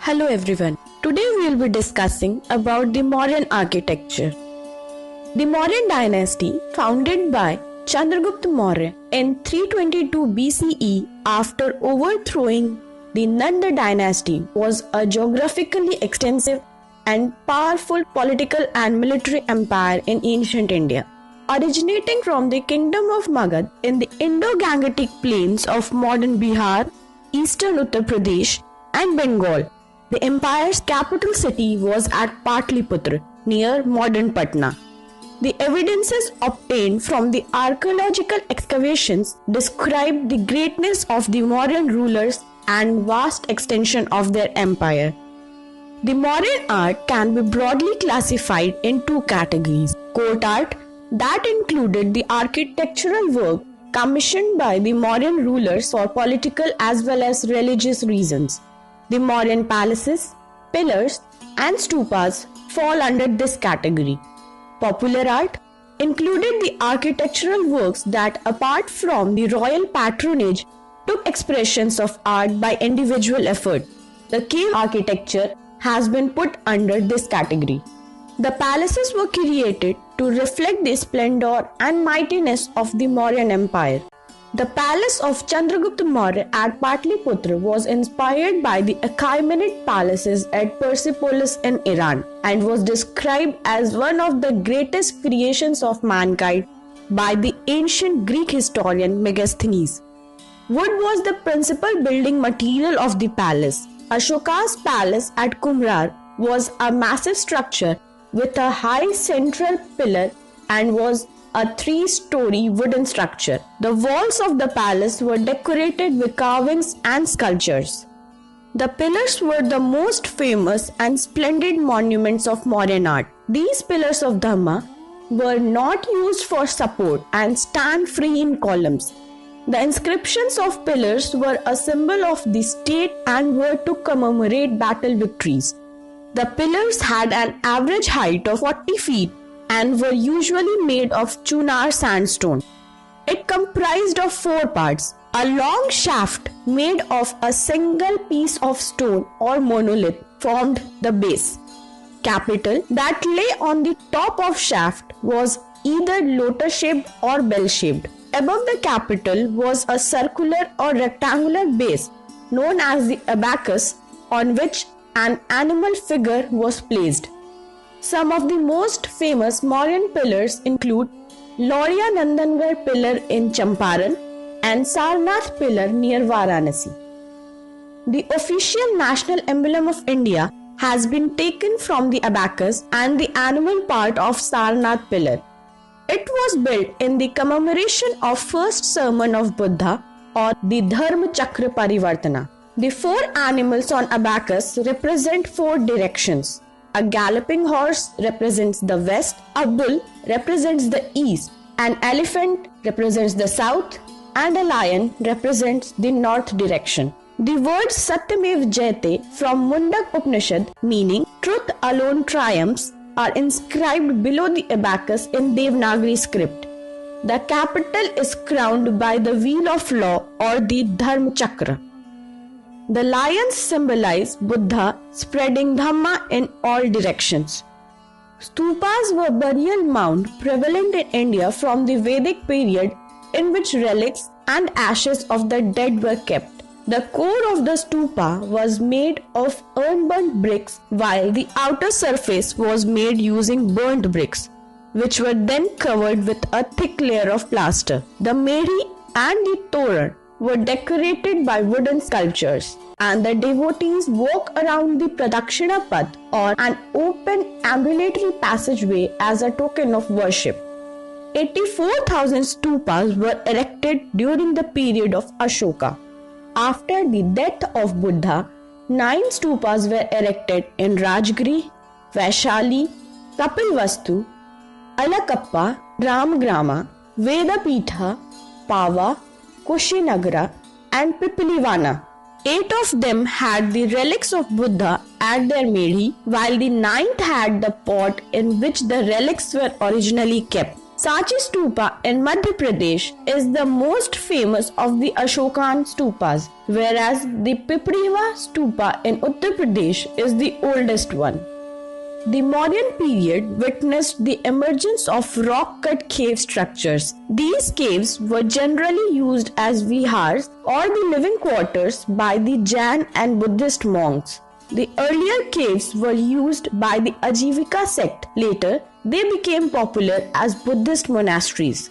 Hello everyone. Today we will be discussing about the Mauryan architecture. The Mauryan dynasty, founded by Chandragupta Maurya in 322 BCE after overthrowing the Nanda dynasty, was a geographically extensive and powerful political and military empire in ancient India. Originating from the kingdom of Magad in the Indo-Gangetic plains of modern Bihar, eastern Uttar Pradesh and Bengal, the empire's capital city was at Patliputra, near modern Patna. The evidences obtained from the archaeological excavations describe the greatness of the Mauryan rulers and vast extension of their empire. The Mauryan art can be broadly classified in two categories: court art, that included the architectural work commissioned by the Mauryan rulers for political as well as religious reasons. The Mauryan palaces, pillars, and stupas fall under this category. Popular art included the architectural works that, apart from the royal patronage, took expressions of art by individual effort. The cave architecture has been put under this category. The palaces were created to reflect the splendor and mightiness of the Mauryan Empire. The palace of Chandragupta Maurya at Patliputra was inspired by the Achaemenid palaces at Persepolis in Iran and was described as one of the greatest creations of mankind by the ancient Greek historian Megasthenes. Wood was the principal building material of the palace. Ashoka's palace at Kumrar was a massive structure with a high central pillar and was a 3-story wooden structure. The walls of the palace were decorated with carvings and sculptures. The pillars were the most famous and splendid monuments of Mauryan art. These pillars of Dhamma were not used for support and stand free in columns. The inscriptions of pillars were a symbol of the state and were to commemorate battle victories. The pillars had an average height of 40 feet and were usually made of Chunar sandstone. It comprised of 4 parts. A long shaft made of a single piece of stone or monolith formed the base. Capital that lay on the top of shaft was either lotus-shaped or bell-shaped. Above the capital was a circular or rectangular base known as the abacus, on which an animal figure was placed. Some of the most famous Mauryan pillars include Lauria Nandangarh pillar in Champaran and Sarnath pillar near Varanasi. The official national emblem of India has been taken from the abacus and the animal part of Sarnath pillar. It was built in the commemoration of first sermon of Buddha, or the Dharma Chakra Parivartana. The 4 animals on abacus represent 4 directions. A galloping horse represents the west, a bull represents the east, an elephant represents the south, and a lion represents the north direction. The words Satyamev Jayate from Mundak Upanishad, meaning truth alone triumphs, are inscribed below the abacus in Devanagari script. The capital is crowned by the wheel of law or the Dharma Chakra. The lions symbolize Buddha spreading Dhamma in all directions. Stupas were burial mounds prevalent in India from the Vedic period, in which relics and ashes of the dead were kept. The core of the stupa was made of unburnt bricks, while the outer surface was made using burnt bricks, which were then covered with a thick layer of plaster. The Meri and the Toran were decorated by wooden sculptures, and the devotees walk around the Pradakshina Path, or an open ambulatory passageway, as a token of worship. 84,000 stupas were erected during the period of Ashoka. After the death of Buddha, 9 stupas were erected in Rajgiri, Vaishali, Kapilvastu, Alakappa, Ramgrama, Vedapitha, Pava, Kushinagara and Pipilivana. 8 of them had the relics of Buddha at their Meri, while the 9th had the pot in which the relics were originally kept. Sanchi Stupa in Madhya Pradesh is the most famous of the Ashokan stupas, whereas the Pipriwa Stupa in Uttar Pradesh is the oldest one. The Mauryan period witnessed the emergence of rock-cut cave structures. These caves were generally used as vihars or the living quarters by the Jain and Buddhist monks. The earlier caves were used by the Ajivika sect. Later, they became popular as Buddhist monasteries.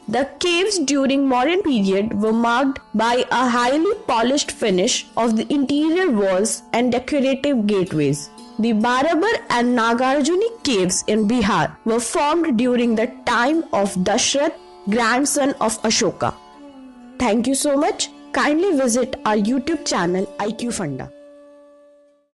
The caves during Mauryan period were marked by a highly polished finish of the interior walls and decorative gateways. The Barabar and Nagarjuni caves in Bihar were formed during the time of Dashrath, grandson of Ashoka. Thank you so much. Kindly visit our YouTube channel IQ Funda.